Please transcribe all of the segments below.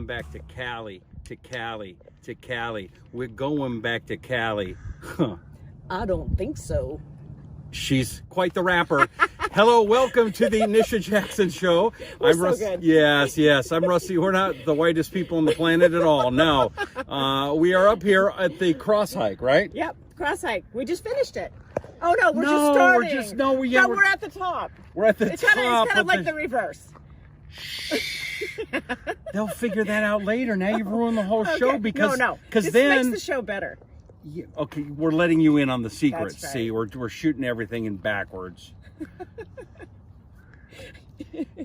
going back to Cali, to Cali, to Cali. We're going back to Cali. Huh. I don't think so. She's quite the rapper. Hello, welcome to the Nisha Jackson Show. We're so good. Yes. I'm Rusty. We're not the whitest people on the planet at all. No. We are up here at the cross hike, right? Yep, cross hike. We just finished it. Oh no, we're just starting. We're at the top. We're at the top. It's kind of like the reverse. They'll figure that out later. Now you've ruined the whole show because this then makes the show better. Yeah, okay, we're letting you in on the secrets. That's right. See, we're shooting everything in backwards.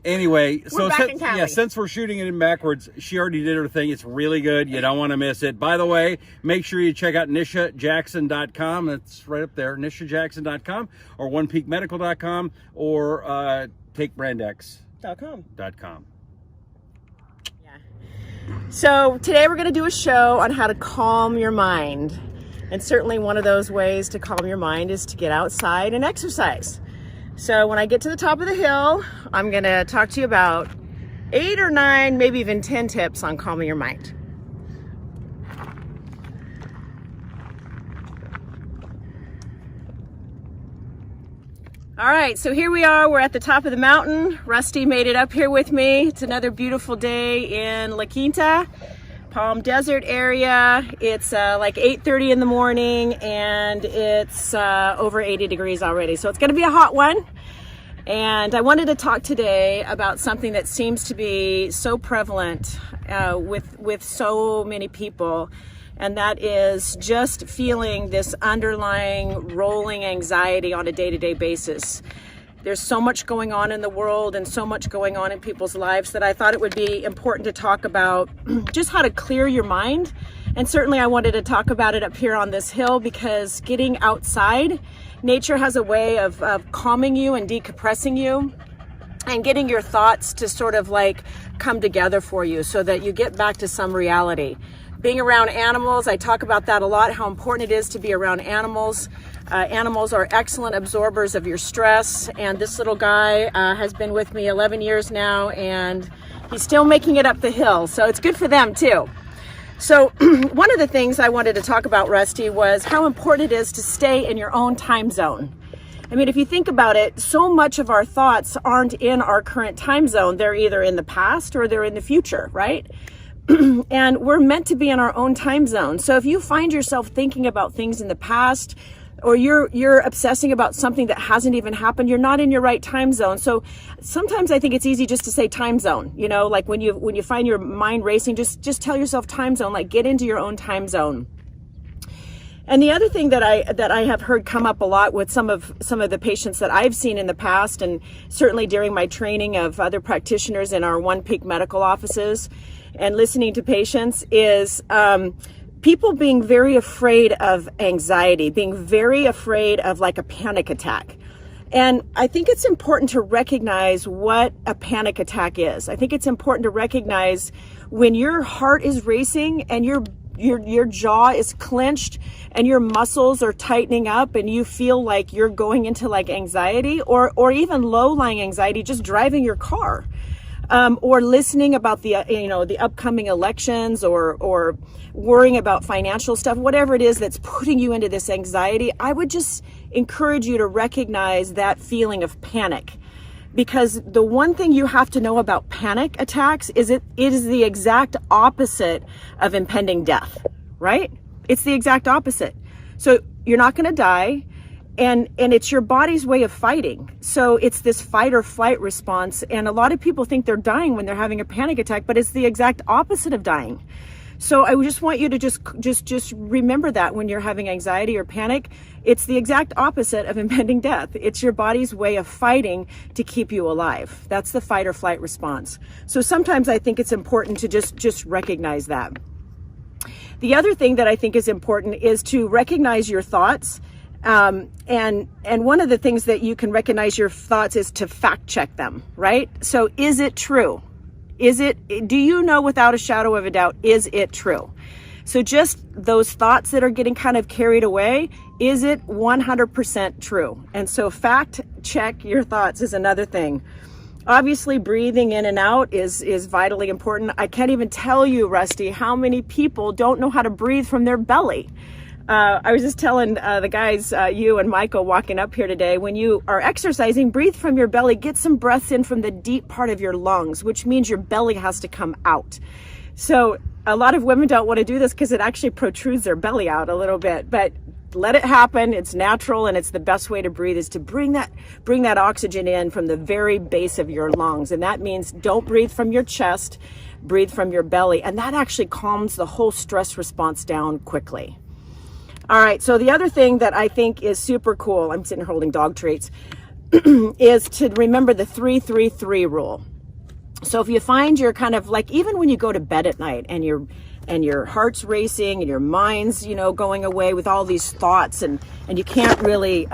Anyway, since we're shooting it in backwards, she already did her thing. It's really good. You don't want to miss it. By the way, make sure you check out nishajackson.com. That's right up there, nishajackson.com, or onepeakmedical.com, or takebrandex.com. Yeah. So today we're going to do a show on how to calm your mind. And certainly one of those ways to calm your mind is to get outside and exercise. So when I get to the top of the hill, I'm going to talk to you about 8 or 9, maybe even 10 tips on calming your mind. All right, so here we are. We're at the top of the mountain. Rusty made it up here with me. It's another beautiful day in La Quinta, Palm Desert area. It's like 8:30 in the morning, and it's over 80 degrees already. So it's going to be a hot one. And I wanted to talk today about something that seems to be so prevalent with so many people, and that is just feeling this underlying rolling anxiety on a day-to-day basis. There's so much going on in the world and so much going on in people's lives that I thought it would be important to talk about just how to clear your mind. And certainly I wanted to talk about it up here on this hill because getting outside, nature has a way of calming you and decompressing you and getting your thoughts to sort of like come together for you so that you get back to some reality. Being around animals, I talk about that a lot, how important it is to be around animals. Animals are excellent absorbers of your stress, and this little guy has been with me 11 years now, and he's still making it up the hill, so it's good for them too. So one of the things I wanted to talk about, Rusty, was how important it is to stay in your own time zone. I mean, if you think about it, so much of our thoughts aren't in our current time zone. They're either in the past or they're in the future, right? And we're meant to be in our own time zone. So if you find yourself thinking about things in the past, or you're obsessing about something that hasn't even happened, you're not in your right time zone. So sometimes I think it's easy just to say time zone, you know, like when you find your mind racing, just tell yourself time zone, like get into your own time zone. And the other thing that I have heard come up a lot with some of the patients that I've seen in the past, and certainly during my training of other practitioners in our OnePeak medical offices and listening to patients, is people being very afraid of anxiety, being very afraid of like a panic attack. And I think it's important to recognize what a panic attack is. I think it's important to recognize when your heart is racing and your jaw is clenched and your muscles are tightening up and you feel like you're going into like anxiety or even low-lying anxiety just driving your car. Or listening about the upcoming elections or worrying about financial stuff, whatever it is that's putting you into this anxiety, I would just encourage you to recognize that feeling of panic. Because the one thing you have to know about panic attacks is it is the exact opposite of impending death, right? It's the exact opposite. So you're not going to die. And it's your body's way of fighting. So it's this fight or flight response. And a lot of people think they're dying when they're having a panic attack, but it's the exact opposite of dying. So I just want you to just remember that when you're having anxiety or panic, it's the exact opposite of impending death. It's your body's way of fighting to keep you alive. That's the fight or flight response. So sometimes I think it's important to just recognize that. The other thing that I think is important is to recognize your thoughts. And one of the things that you can recognize your thoughts is to fact check them, right? So is it true? Do you know without a shadow of a doubt, is it true? So just those thoughts that are getting kind of carried away, is it 100% true? And so fact check your thoughts is another thing. Obviously, breathing in and out is vitally important. I can't even tell you, Rusty, how many people don't know how to breathe from their belly. I was just telling the guys, you and Michael walking up here today, when you are exercising, breathe from your belly, get some breaths in from the deep part of your lungs, which means your belly has to come out. So a lot of women don't want to do this because it actually protrudes their belly out a little bit, but let it happen. It's natural, and it's the best way to breathe is to bring that oxygen in from the very base of your lungs. And that means don't breathe from your chest, breathe from your belly. And that actually calms the whole stress response down quickly. All right, so the other thing that I think is super cool, I'm sitting here holding dog treats, is to remember the 3-3-3 rule. So if you find you're kind of like, even when you go to bed at night and your heart's racing and your mind's, going away with all these thoughts, and you can't really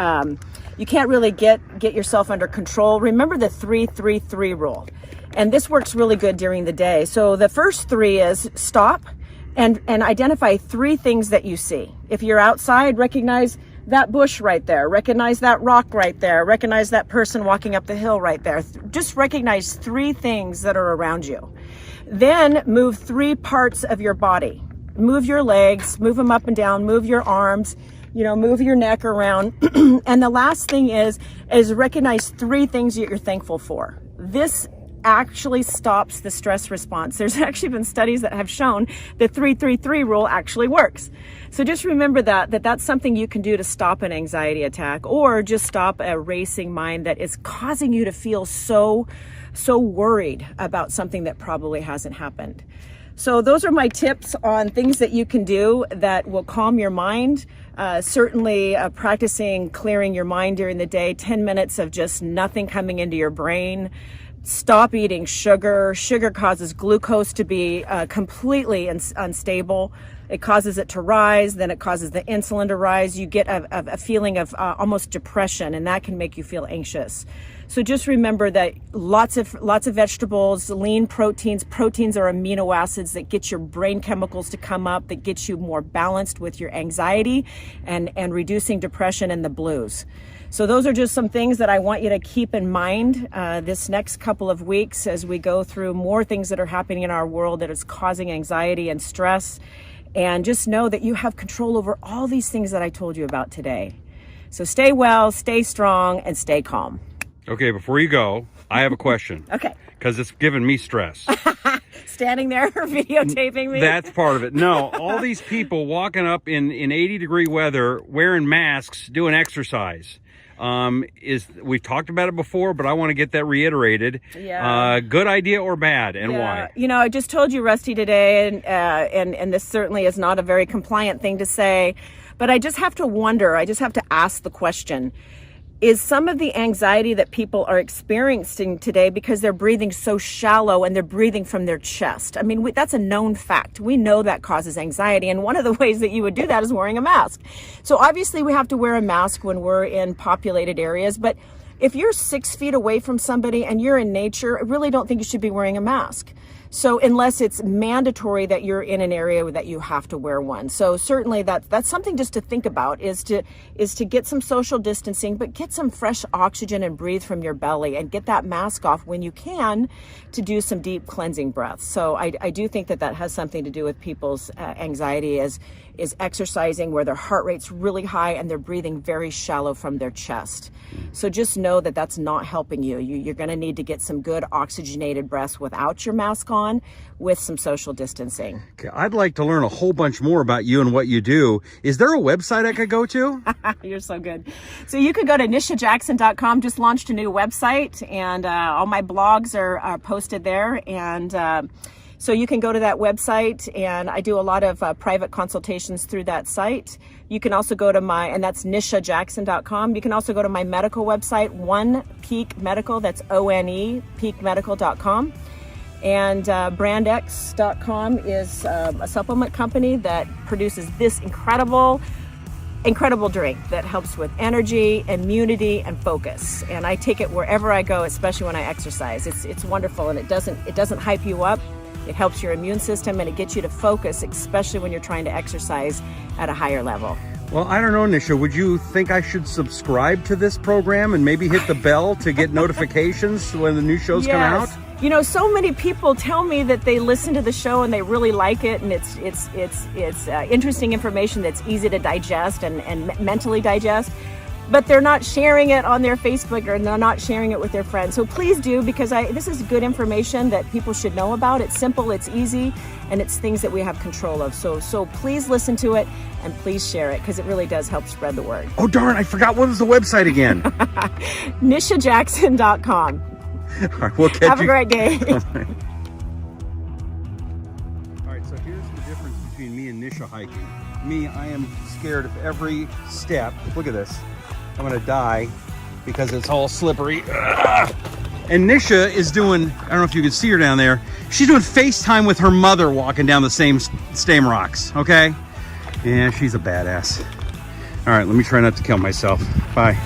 get yourself under control, remember the 3-3-3 rule. And this works really good during the day. So the first 3 is stop and identify 3 things that you see. If you're outside, recognize that bush right there, recognize that rock right there, recognize that person walking up the hill right there. Just recognize 3 things that are around you. Then move 3 parts of your body. Move your legs, move them up and down, move your arms, move your neck around. And the last thing is recognize 3 things that you're thankful for. This actually stops the stress response. There's actually been studies that have shown the 3-3-3 rule actually works. So just remember that's something you can do to stop an anxiety attack, or just stop a racing mind that is causing you to feel so worried about something that probably hasn't happened. So those are my tips on things that you can do that will calm your mind. Certainly practicing clearing your mind during the day, 10 minutes of just nothing coming into your brain. Stop eating sugar. Sugar causes glucose to be completely unstable. It causes it to rise, then it causes the insulin to rise. You get a feeling of almost depression, and that can make you feel anxious. So just remember that lots of vegetables, lean proteins. Proteins are amino acids that get your brain chemicals to come up, that get you more balanced with your anxiety and reducing depression and the blues. So those are just some things that I want you to keep in mind this next couple of weeks as we go through more things that are happening in our world that is causing anxiety and stress. And just know that you have control over all these things that I told you about today. So stay well, stay strong, and stay calm. Okay, before you go, I have a question. Okay. Because it's giving me stress. Standing there videotaping me? That's part of it. No, all these people walking up in 80-degree weather, wearing masks, doing exercise. We've talked about it before, but I want to get that reiterated. Yeah. Good idea or bad, and why? I just told you, Rusty, today, and this certainly is not a very compliant thing to say, but I just have to ask the question. Is some of the anxiety that people are experiencing today because they're breathing so shallow and they're breathing from their chest? I mean, that's a known fact. We know that causes anxiety. And one of the ways that you would do that is wearing a mask. So obviously we have to wear a mask when we're in populated areas. But if you're 6 feet away from somebody and you're in nature, I really don't think you should be wearing a mask. So unless it's mandatory that you're in an area that you have to wear one. So certainly that's something just to think about, is to get some social distancing, but get some fresh oxygen and breathe from your belly, and get that mask off when you can to do some deep cleansing breaths. So I do think that has something to do with people's anxiety is exercising where their heart rate's really high and they're breathing very shallow from their chest. So just know that that's not helping you. You're going to need to get some good oxygenated breaths without your mask on, with some social distancing. Okay, I'd like to learn a whole bunch more about you and what you do. Is there a website I could go to? You're so good. So you could go to nishajackson.com. Just launched a new website, and all my blogs are posted there. And so you can go to that website, and I do a lot of private consultations through that site. You can also go to and that's nishajackson.com. You can also go to my medical website, OnePeak Medical. That's ONE, peakmedical.com. And brandx.com is a supplement company that produces this incredible drink that helps with energy, immunity, and focus. And I take it wherever I go, especially when I exercise. It's wonderful, and it doesn't hype you up. It helps your immune system, and it gets you to focus, especially when you're trying to exercise at a higher level. Well, I don't know, Nisha. Would you think I should subscribe to this program and maybe hit the bell to get notifications when the new shows come out? You know, so many people tell me that they listen to the show and they really like it, and it's interesting information that's easy to digest and mentally digest. But they're not sharing it on their Facebook, or they're not sharing it with their friends. So please do, because this is good information that people should know about. It's simple, it's easy, and it's things that we have control of. So please listen to it and please share it, because it really does help spread the word. Oh darn, I forgot. What was the website again? NishaJackson.com. All right, we'll catch you. Have a great day. All right, so here's the difference between me and Nisha hiking. Me, I am scared of every step. Look at this. I'm gonna die because it's all slippery. Ugh. And Nisha is doing, I don't know if you can see her down there, she's doing FaceTime with her mother walking down the same rocks, okay? Yeah, she's a badass. All right, let me try not to kill myself. Bye.